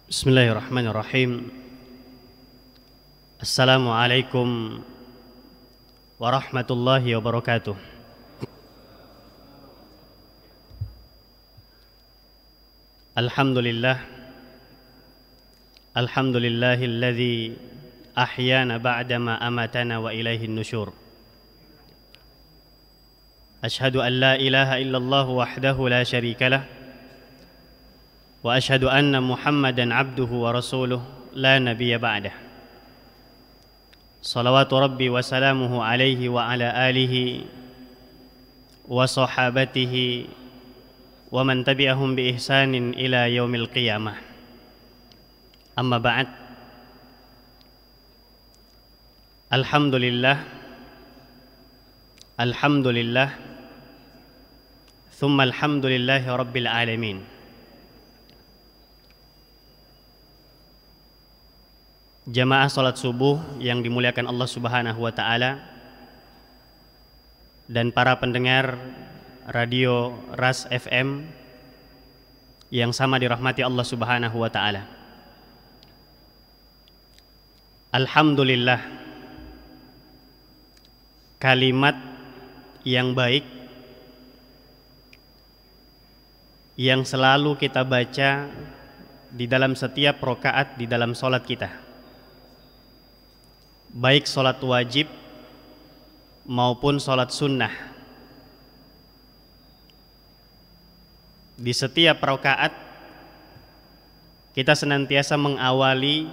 Bismillahirrahmanirrahim. Assalamualaikum warahmatullahi wabarakatuh. Alhamdulillah. Alhamdulillahilladzi ahyana ba'dama amatana wa ilaihin nusyur. Ashhadu an la ilaha illallah wahdahu la syarikalah wa ashhadu anna Muhammadan abduhu wa rasuluh la nabiyya ba'dah. Salawatu rabbi wa salamuhu alaihi wa ala alihi wa sahabatihi wa man tabi'ahum bi ihsanin ila yaumil qiyamah. Amma ba'd. Alhamdulillah. Alhamdulillah. Thumma alhamdulillahi rabbil alamin. Jamaah salat subuh yang dimuliakan Allah Subhanahu wa taala dan para pendengar radio Ras FM yang sama dirahmati Allah Subhanahu wa taala. Alhamdulillah, kalimat yang baik yang selalu kita baca di dalam setiap rakaat di dalam salat kita, baik sholat wajib maupun sholat sunnah. Di setiap rakaat kita senantiasa mengawali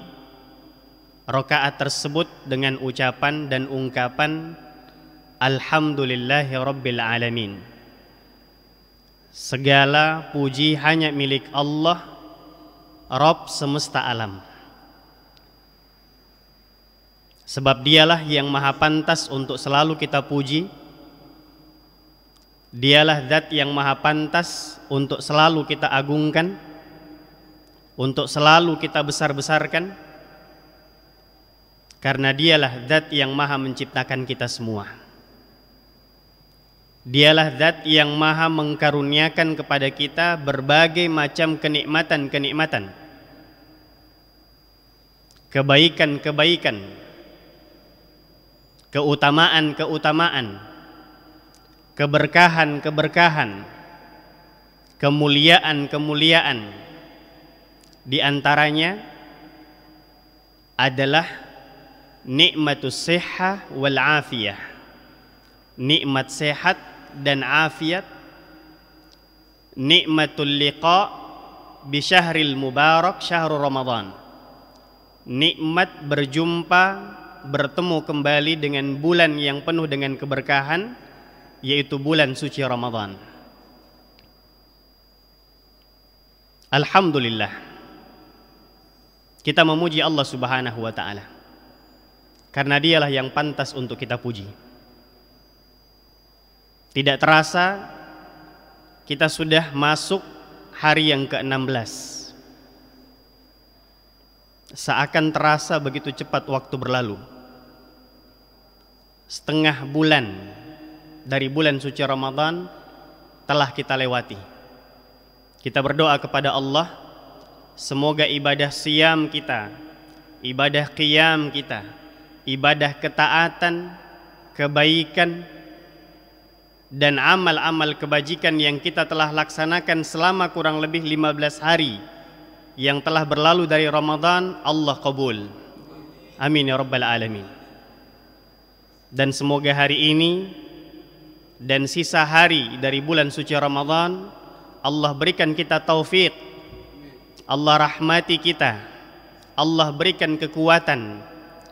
rakaat tersebut dengan ucapan dan ungkapan Alhamdulillahi Rabbil Alamin. Segala puji hanya milik Allah, Rabb semesta alam. Sebab dialah yang maha pantas untuk selalu kita puji. Dialah zat yang maha pantas untuk selalu kita agungkan, untuk selalu kita besar-besarkan. Karena dialah zat yang maha menciptakan kita semua. Dialah zat yang maha mengkaruniakan kepada kita berbagai macam kenikmatan-kenikmatan, kebaikan-kebaikan, keutamaan-keutamaan, keberkahan-keberkahan, kemuliaan-kemuliaan. Di antaranya adalah nikmatus sihah wal afiyah, nikmat sehat dan afiat, nikmatul liqa bi syahril mubarak syahrul Ramadan, nikmat berjumpa bertemu kembali dengan bulan yang penuh dengan keberkahan, yaitu bulan suci Ramadan. Alhamdulillah, kita memuji Allah Subhanahu wa ta'ala karena dialah yang pantas untuk kita puji. Tidak terasa kita sudah masuk hari yang ke-16. Seakan terasa begitu cepat waktu berlalu. Setengah bulan dari bulan suci Ramadan telah kita lewati. Kita berdoa kepada Allah, semoga ibadah siyam kita, ibadah qiyam kita, ibadah ketaatan, kebaikan, dan amal-amal kebajikan yang kita telah laksanakan selama kurang lebih 15 hari yang telah berlalu dari Ramadan, Allah qabul. Amin ya rabbal alamin. Dan semoga hari ini dan sisa hari dari bulan suci Ramadan Allah berikan kita taufik, Allah rahmati kita, Allah berikan kekuatan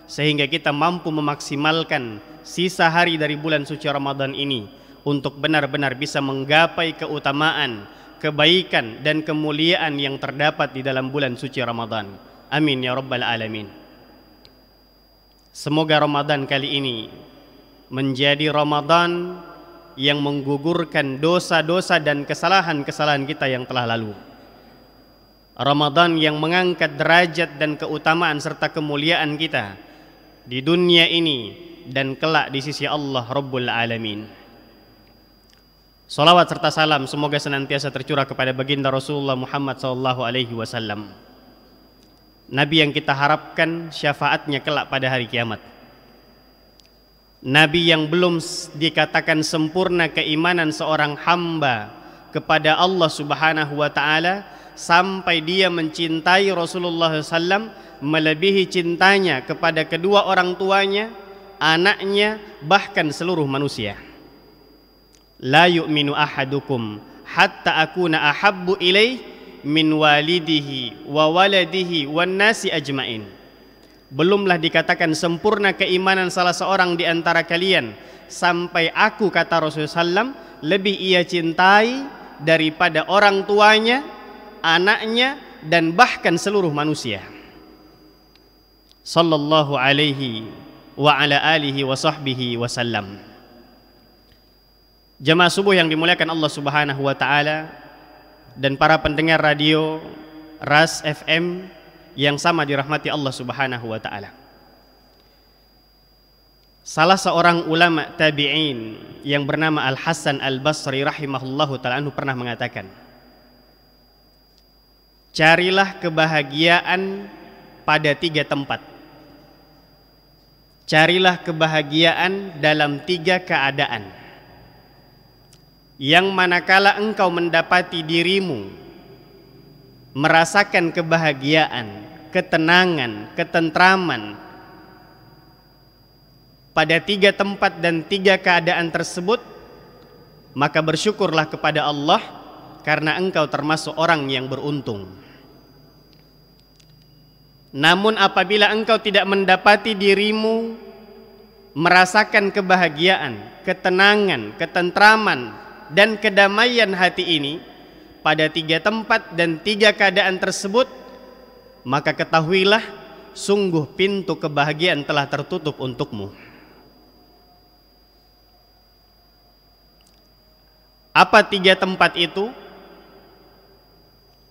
sehingga kita mampu memaksimalkan sisa hari dari bulan suci Ramadan ini untuk benar-benar bisa menggapai keutamaan, kebaikan dan kemuliaan yang terdapat di dalam bulan suci Ramadan. Amin ya rabbal alamin. Semoga Ramadan kali ini menjadi Ramadan yang menggugurkan dosa-dosa dan kesalahan-kesalahan kita yang telah lalu. Ramadan yang mengangkat derajat dan keutamaan serta kemuliaan kita di dunia ini dan kelak di sisi Allah Rabbul Alamin. Salawat serta salam semoga senantiasa tercurah kepada baginda Rasulullah Muhammad SAW, Nabi yang kita harapkan syafaatnya kelak pada hari kiamat. Nabi yang belum dikatakan sempurna keimanan seorang hamba kepada Allah Subhanahu wa ta'ala sampai dia mencintai Rasulullah SAW melebihi cintanya kepada kedua orang tuanya, anaknya, bahkan seluruh manusia. La yu'minu ahadukum hatta akuna ahabbu ilaih min walidihi wa waladihi wan nasi ajmain. Belumlah dikatakan sempurna keimanan salah seorang di antara kalian sampai aku, kata Rasulullah SAW, lebih ia cintai daripada orang tuanya, anaknya, dan bahkan seluruh manusia. Sallallahu alaihi wa ala alihi wa sahbihi wasallam. Jemaah subuh yang dimuliakan Allah Subhanahu wa ta'ala dan para pendengar radio Ras FM yang sama dirahmati Allah Subhanahu wa ta'ala. Salah seorang ulama tabi'in yang bernama Al-Hasan Al-Basri rahimahullahu ta'ala pernah mengatakan, carilah kebahagiaan pada 3 tempat. Carilah kebahagiaan dalam 3 keadaan. Yang manakala engkau mendapati dirimu merasakan kebahagiaan, ketenangan, ketentraman pada 3 tempat dan 3 keadaan tersebut, maka bersyukurlah kepada Allah karena engkau termasuk orang yang beruntung. Namun apabila engkau tidak mendapati dirimu merasakan kebahagiaan, ketenangan, ketentraman, dan kedamaian hati ini pada 3 tempat dan 3 keadaan tersebut, maka ketahuilah sungguh pintu kebahagiaan telah tertutup untukmu. Apa 3 tempat itu?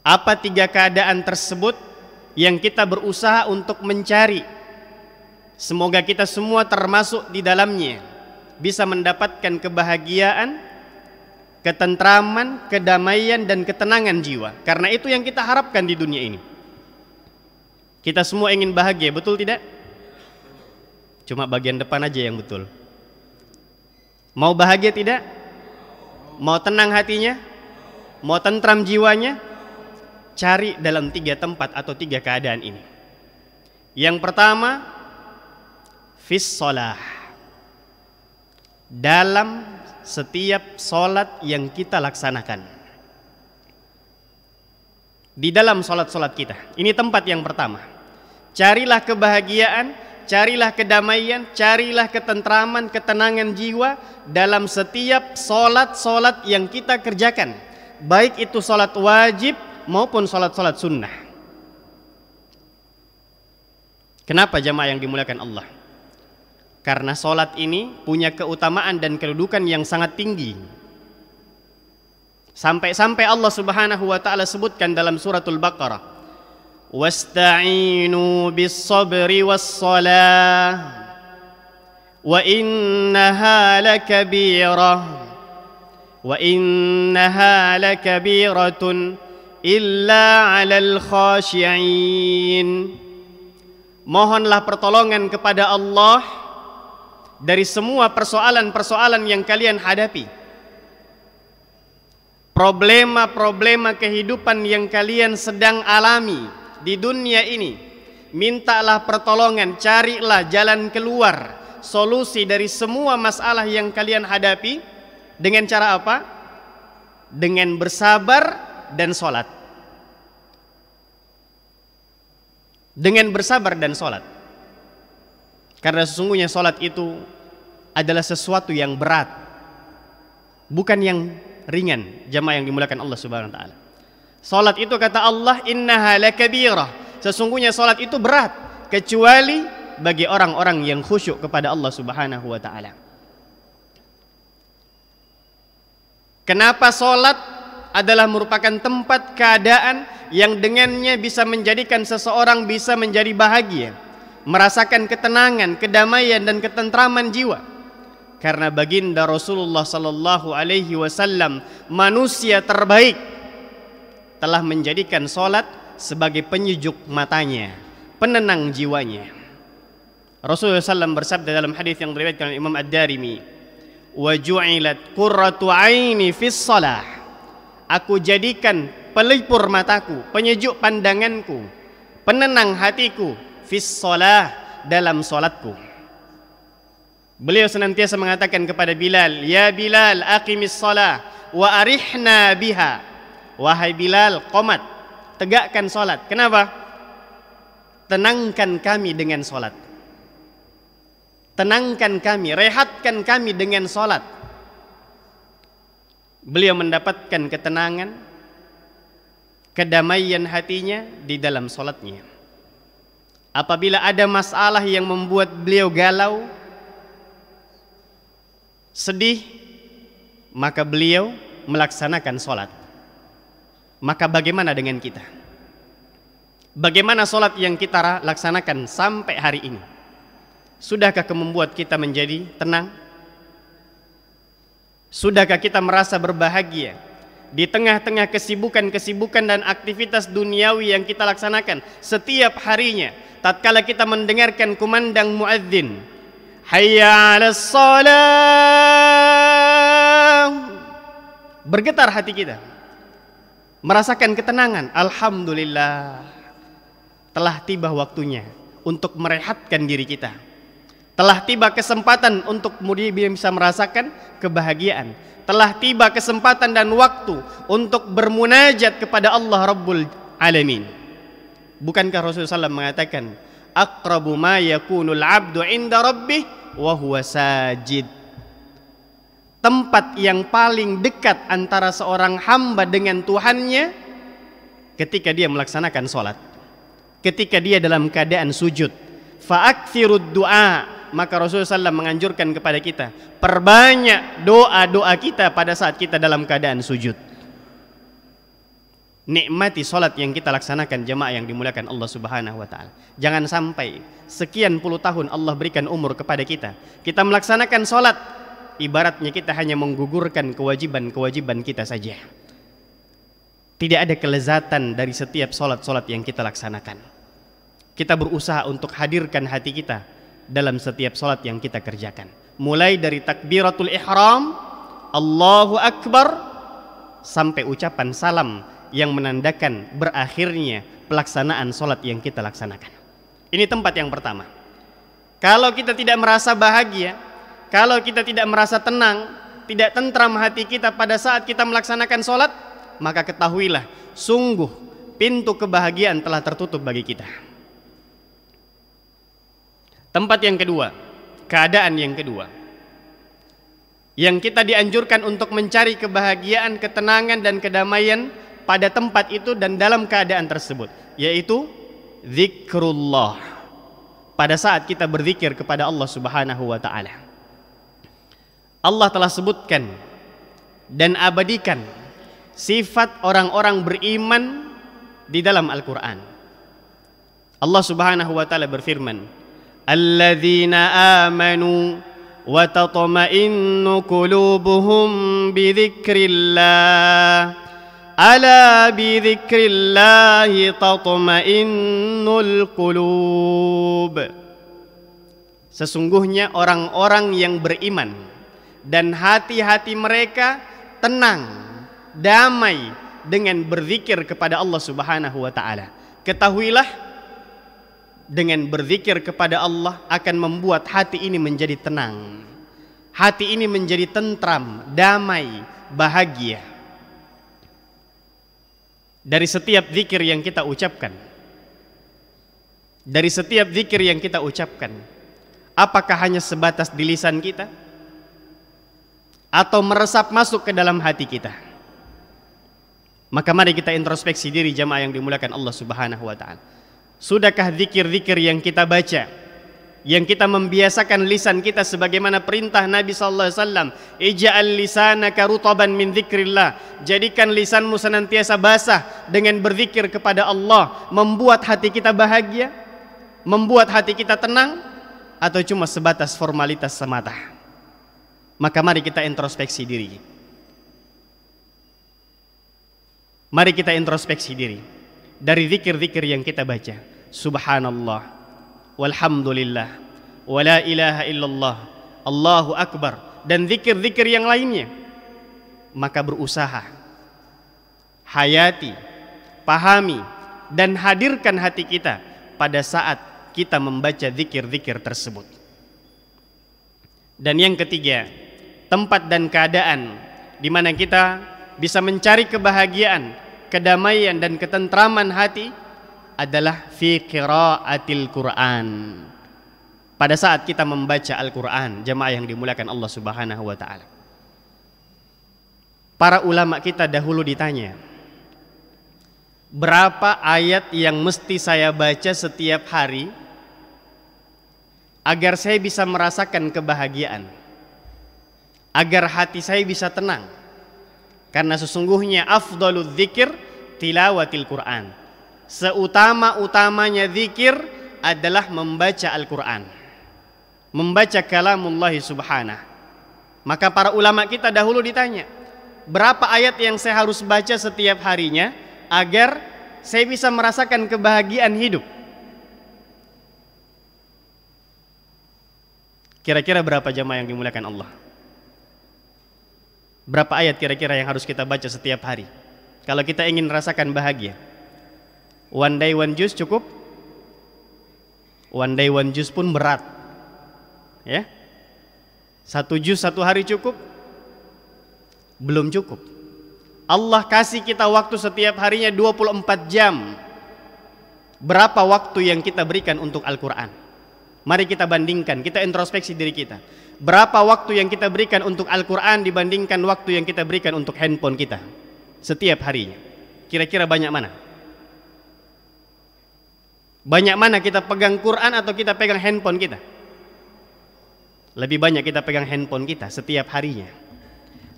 Apa 3 keadaan tersebut yang kita berusaha untuk mencari? Semoga kita semua termasuk di dalamnya, bisa mendapatkan kebahagiaan, ketentraman, kedamaian, dan ketenangan jiwa. Karena itu yang kita harapkan di dunia ini. Kita semua ingin bahagia, betul tidak? Cuma bagian depan aja yang betul. Mau bahagia tidak? Mau tenang hatinya? Mau tentram jiwanya? Cari dalam 3 tempat atau 3 keadaan ini. Yang pertama, fis shalah. Dalam setiap solat yang kita laksanakan, di dalam solat-solat kita. Ini tempat yang pertama. Carilah kebahagiaan, carilah kedamaian, carilah ketentraman, ketenangan jiwa dalam setiap solat-solat yang kita kerjakan, baik itu solat wajib maupun solat-solat sunnah. Kenapa jamaah yang dimuliakan Allah? Karena solat ini punya keutamaan dan kedudukan yang sangat tinggi. Sampai-sampai Allah Subhanahu wa ta'ala sebutkan dalam suratul Baqarah, wasta'inu bis-sabri was-salah wa innaha lakabirah wa innaha lakabiratun illa 'alal khashi'in. Mohonlah pertolongan kepada Allah dari semua persoalan-persoalan yang kalian hadapi, problema-problema kehidupan yang kalian sedang alami di dunia ini. Mintalah pertolongan, carilah jalan keluar, solusi dari semua masalah yang kalian hadapi. Dengan cara apa? Dengan bersabar dan sholat. Dengan bersabar dan sholat. Karena sesungguhnya sholat itu adalah sesuatu yang berat, bukan yang ringan, jamaah yang dimuliakan Allah Subhanahu wa ta'ala. Sholat itu kata Allah, innaha lakabirah, sesungguhnya sholat itu berat, kecuali bagi orang-orang yang khusyuk kepada Allah Subhanahu wa ta'ala. Kenapa sholat adalah merupakan tempat keadaan yang dengannya bisa menjadikan seseorang bisa menjadi bahagia, merasakan ketenangan, kedamaian, dan ketentraman jiwa? Karena baginda Rasulullah sallallahu alaihi wasallam, manusia terbaik, telah menjadikan solat sebagai penyejuk matanya, penenang jiwanya. Rasulullah SAW bersabda dalam hadis yang diriwayatkan oleh Imam Ad-Darimi, "Wa ju'ilat qurratu 'aini fis shalah." Aku jadikan pelipur mataku, penyejuk pandanganku, penenang hatiku fis shalah, dalam salatku. Beliau senantiasa mengatakan kepada Bilal, "Ya Bilal, aqimis shalah wa arihna biha." Wahai Bilal, qomat, tegakkan salat. Kenapa? Tenangkan kami dengan salat. Tenangkan kami, rehatkan kami dengan salat. Beliau mendapatkan ketenangan, kedamaian hatinya di dalam salatnya. Apabila ada masalah yang membuat beliau galau, sedih, maka beliau melaksanakan salat. Maka bagaimana dengan kita? Bagaimana salat yang kita laksanakan sampai hari ini? Sudahkah membuat kita menjadi tenang? Sudahkah kita merasa berbahagia di tengah-tengah kesibukan-kesibukan dan aktivitas duniawi yang kita laksanakan setiap harinya? Tatkala kita mendengarkan kumandang muadzin, hayya 'alas shalah, bergetar hati kita, merasakan ketenangan. Alhamdulillah, telah tiba waktunya untuk merehatkan diri kita. Telah tiba kesempatan untuk kemudian bisa merasakan kebahagiaan. Telah tiba kesempatan dan waktu untuk bermunajat kepada Allah Rabbul Alamin. Bukankah Rasulullah SAW mengatakan, aqrabu ma yakunul abdu inda rabbih wa huwa sajid. Tempat yang paling dekat antara seorang hamba dengan Tuhannya ketika dia melaksanakan sholat, ketika dia dalam keadaan sujud. Fa'akthirud du'a, maka Rasulullah SAW menganjurkan kepada kita, perbanyak doa-doa kita pada saat kita dalam keadaan sujud. Nikmati sholat yang kita laksanakan, jemaah yang dimuliakan Allah Subhanahu wa ta'ala. Jangan sampai sekian puluh tahun Allah berikan umur kepada kita, kita melaksanakan sholat ibaratnya kita hanya menggugurkan kewajiban-kewajiban kita saja. Tidak ada kelezatan dari setiap sholat-sholat yang kita laksanakan. Kita berusaha untuk hadirkan hati kita dalam setiap sholat yang kita kerjakan, mulai dari takbiratul ihram, Allahu Akbar, sampai ucapan salam yang menandakan berakhirnya pelaksanaan sholat yang kita laksanakan. Ini tempat yang pertama. Kalau kita tidak merasa bahagia, kalau kita tidak merasa tenang, tidak tentram hati kita pada saat kita melaksanakan sholat, maka ketahuilah, sungguh pintu kebahagiaan telah tertutup bagi kita. Tempat yang kedua, keadaan yang kedua, yang kita dianjurkan untuk mencari kebahagiaan, ketenangan dan kedamaian pada tempat itu dan dalam keadaan tersebut, yaitu zikrullah. Pada saat kita berzikir kepada Allah Subhanahu wa ta'ala, Allah telah sebutkan dan abadikan sifat orang-orang beriman di dalam Al-Quran. Allah Subhanahu wa ta'ala berfirman, alladzina amanu wa tatma'innu qulubuhum bi dzikrillah, ala bi dzikrillahi tatma'innul qulub. Sesungguhnya orang-orang yang beriman dan hati-hati mereka tenang, damai dengan berzikir kepada Allah Subhanahu wa ta'ala. Ketahuilah, dengan berzikir kepada Allah akan membuat hati ini menjadi tenang, hati ini menjadi tentram, damai, bahagia. Dari setiap zikir yang kita ucapkan, dari setiap zikir yang kita ucapkan, apakah hanya sebatas di lisan kita atau meresap masuk ke dalam hati kita? Maka mari kita introspeksi diri, jamaah yang dimuliakan Allah Subhanahu wa ta'ala. Sudahkah zikir-zikir yang kita baca, yang kita membiasakan lisan kita sebagaimana perintah Nabi sallallahu alaihi wasallam, ij'al lisanaka rutaban min dzikrillah, jadikan lisanmu senantiasa basah dengan berzikir kepada Allah, membuat hati kita bahagia, membuat hati kita tenang, atau cuma sebatas formalitas semata? Maka mari kita introspeksi diri. Mari kita introspeksi diri dari zikir-zikir yang kita baca. subhanallah, walhamdulillah, wala ilaha illallah, Allahu akbar, dan zikir-zikir yang lainnya, maka berusaha hayati, pahami, dan hadirkan hati kita pada saat kita membaca zikir-zikir tersebut. Dan yang ketiga, tempat dan keadaan di mana kita bisa mencari kebahagiaan, kedamaian, dan ketentraman hati adalah fi qiraatil Quran. Pada saat kita membaca Al-Quran, jamaah yang dimuliakan Allah Subhanahu wa taala. Para ulama kita dahulu ditanya, berapa ayat yang mesti saya baca setiap hari agar saya bisa merasakan kebahagiaan, agar hati saya bisa tenang? Karena sesungguhnya afdhaludz dzikir tilawatil Quran. Seutama-utamanya zikir adalah membaca Al-Quran, membaca kalamullah subhanah. Maka para ulama kita dahulu ditanya, berapa ayat yang saya harus baca setiap harinya agar saya bisa merasakan kebahagiaan hidup? Kira-kira berapa jamaah yang dimuliakan Allah? Berapa ayat kira-kira yang harus kita baca setiap hari kalau kita ingin merasakan bahagia? One day one juice cukup? One day one juice pun berat, ya. 1 juz 1 hari cukup? Belum cukup. Allah kasih kita waktu setiap harinya 24 jam. Berapa waktu yang kita berikan untuk Al-Quran? Mari kita bandingkan, kita introspeksi diri kita. Berapa waktu yang kita berikan untuk Al-Quran dibandingkan waktu yang kita berikan untuk handphone kita setiap harinya? Kira-kira banyak mana? Banyak mana kita pegang Quran atau kita pegang handphone kita? Lebih banyak kita pegang handphone kita setiap harinya.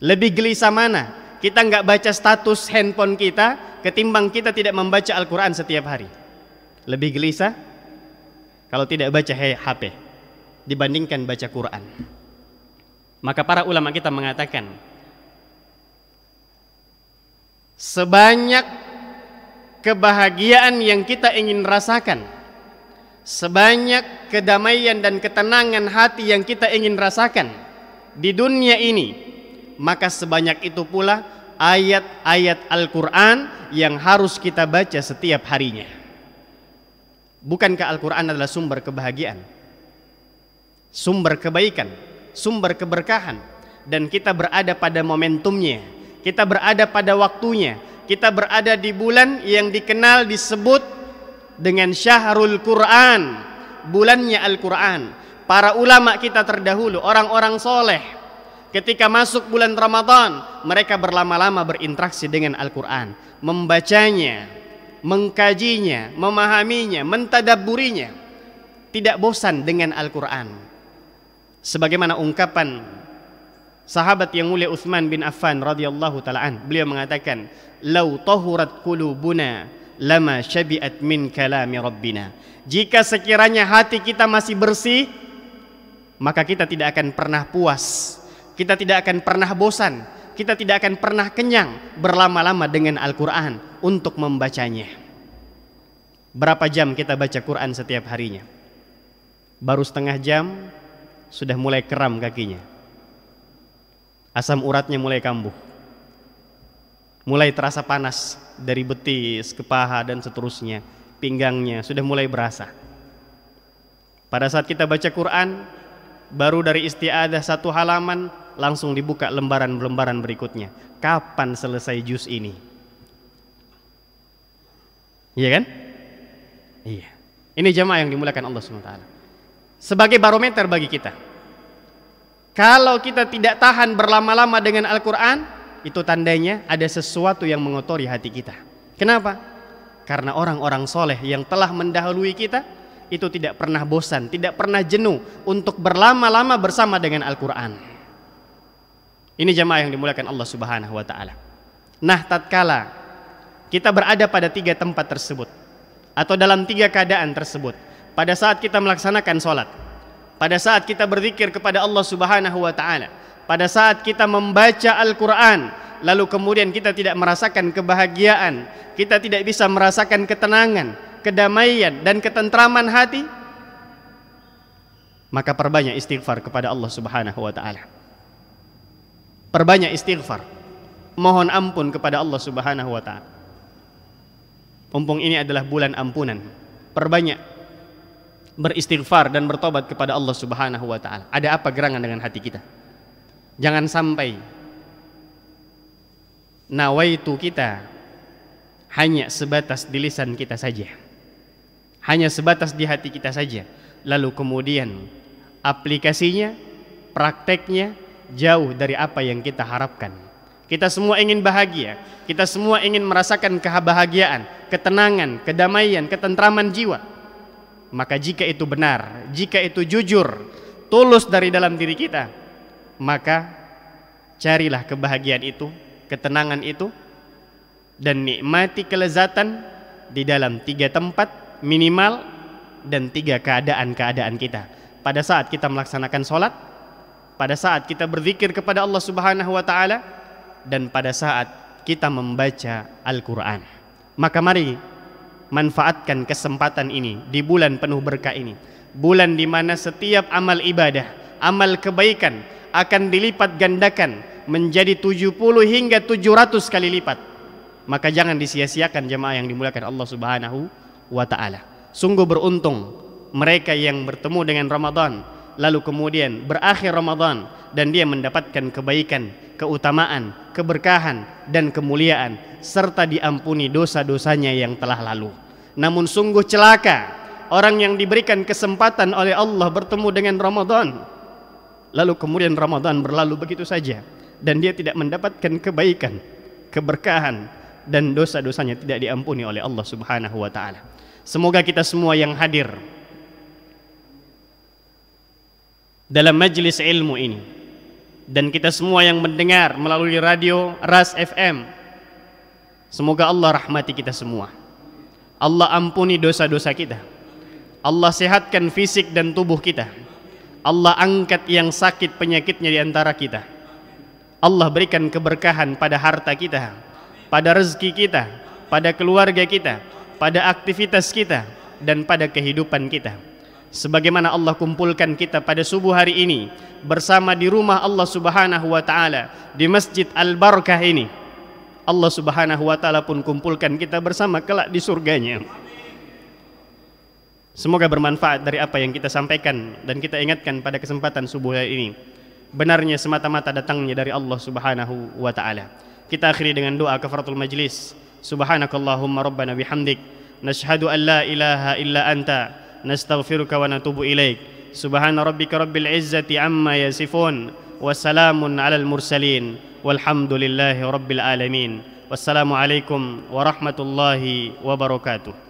Lebih gelisah mana kita nggak baca status handphone kita ketimbang kita tidak membaca Al-Quran setiap hari? Lebih gelisah kalau tidak baca HP dibandingkan baca Quran. Maka para ulama kita mengatakan, sebanyak kebahagiaan yang kita ingin rasakan, sebanyak kedamaian dan ketenangan hati yang kita ingin rasakan di dunia ini, maka sebanyak itu pula ayat-ayat Al-Quran yang harus kita baca setiap harinya. Bukankah Al-Quran adalah sumber kebahagiaan, sumber kebaikan, sumber keberkahan? Dan kita berada pada momentumnya, kita berada pada waktunya, kita berada di bulan yang dikenal disebut dengan Syahrul Quran, bulannya Al-Quran. Para ulama kita terdahulu, orang-orang soleh, ketika masuk bulan Ramadan, mereka berlama-lama berinteraksi dengan Al-Quran, membacanya, mengkajinya, memahaminya, mentadabburinya, tidak bosan dengan Al-Quran. Sebagaimana ungkapan sahabat yang mulia Utsman bin Affan radhiyallahu ta'ala, beliau mengatakan, "Lau tahurat qulubuna lama syabi'at min kalami rabbina." Jika sekiranya hati kita masih bersih, maka kita tidak akan pernah puas, kita tidak akan pernah bosan, kita tidak akan pernah kenyang berlama-lama dengan Al-Quran untuk membacanya. Berapa jam kita baca Quran setiap harinya? Baru setengah jam sudah mulai kram kakinya, asam uratnya mulai kambuh, mulai terasa panas dari betis ke paha dan seterusnya, pinggangnya sudah mulai berasa. Pada saat kita baca Quran, baru dari isti'adzah 1 halaman langsung dibuka lembaran-lembaran berikutnya. Kapan selesai juz ini? Iya kan? Iya. Ini jamaah yang dimuliakan Allah SWT. Sebagai barometer bagi kita, kalau kita tidak tahan berlama-lama dengan Al-Quran, itu tandanya ada sesuatu yang mengotori hati kita. Kenapa? Karena orang-orang soleh yang telah mendahului kita itu tidak pernah bosan, tidak pernah jenuh untuk berlama-lama bersama dengan Al-Quran. Ini jamaah yang dimuliakan Allah Subhanahu wa ta'ala. Nah, tatkala kita berada pada 3 tempat tersebut, atau dalam 3 keadaan tersebut, pada saat kita melaksanakan sholat, pada saat kita berzikir kepada Allah Subhanahu wa ta'ala, pada saat kita membaca Al-Quran, lalu kemudian kita tidak merasakan kebahagiaan, kita tidak bisa merasakan ketenangan, kedamaian dan ketentraman hati, maka perbanyak istighfar kepada Allah Subhanahu wa taala. Perbanyak istighfar, mohon ampun kepada Allah Subhanahu wa taala. Mumpung ini adalah bulan ampunan, perbanyak beristighfar dan bertobat kepada Allah Subhanahu wa taala. Ada apa gerangan dengan hati kita? Jangan sampai nawaitu kita hanya sebatas di lisan kita saja, hanya sebatas di hati kita saja, lalu kemudian aplikasinya, prakteknya jauh dari apa yang kita harapkan. Kita semua ingin bahagia, kita semua ingin merasakan kebahagiaan, ketenangan, kedamaian, ketentraman jiwa. Maka jika itu benar, jika itu jujur, tulus dari dalam diri kita, maka carilah kebahagiaan itu, ketenangan itu, dan nikmati kelezatan di dalam 3 tempat minimal dan 3 keadaan-keadaan kita. Pada saat kita melaksanakan sholat, pada saat kita berzikir kepada Allah Subhanahu wa taala, dan pada saat kita membaca Al-Quran. Maka mari manfaatkan kesempatan ini di bulan penuh berkah ini, bulan di mana setiap amal ibadah, amal kebaikan akan dilipat gandakan menjadi 70 hingga 700 kali lipat. Maka jangan disia-siakan jemaah yang dimuliakan Allah Subhanahu wa taala. Sungguh beruntung mereka yang bertemu dengan Ramadan lalu kemudian berakhir Ramadan dan dia mendapatkan kebaikan, keutamaan, keberkahan dan kemuliaan serta diampuni dosa-dosanya yang telah lalu. Namun sungguh celaka orang yang diberikan kesempatan oleh Allah bertemu dengan Ramadan lalu kemudian Ramadan berlalu begitu saja dan dia tidak mendapatkan kebaikan, keberkahan dan dosa-dosanya tidak diampuni oleh Allah Subhanahu wa taala. Semoga kita semua yang hadir dalam majelis ilmu ini dan kita semua yang mendengar melalui radio Ras FM, semoga Allah rahmati kita semua. Allah ampuni dosa-dosa kita. Allah sehatkan fisik dan tubuh kita. Allah angkat yang sakit penyakitnya di antara kita. Allah berikan keberkahan pada harta kita, pada rezeki kita, pada keluarga kita, pada aktivitas kita dan pada kehidupan kita. Sebagaimana Allah kumpulkan kita pada subuh hari ini bersama di rumah Allah Subhanahu wa taala di Masjid Al-Barakah ini, Allah Subhanahu wa taala pun kumpulkan kita bersama kelak di surganya. Semoga bermanfaat dari apa yang kita sampaikan dan kita ingatkan pada kesempatan subuh hari ini. Benarnya semata-mata datangnya dari Allah Subhanahu wa taala. Kita akhiri dengan doa kafaratul majlis. Subhanakallahumma rabbana bihamdik nashhadu an la ilaha illa anta nastaghfiruka wa natubu ilaik. Subhana rabbika rabbil izzati amma yasifun wa salamun alal mursalin walhamdulillahi rabbil alamin. Wassalamu alaikum warahmatullahi wabarakatuh.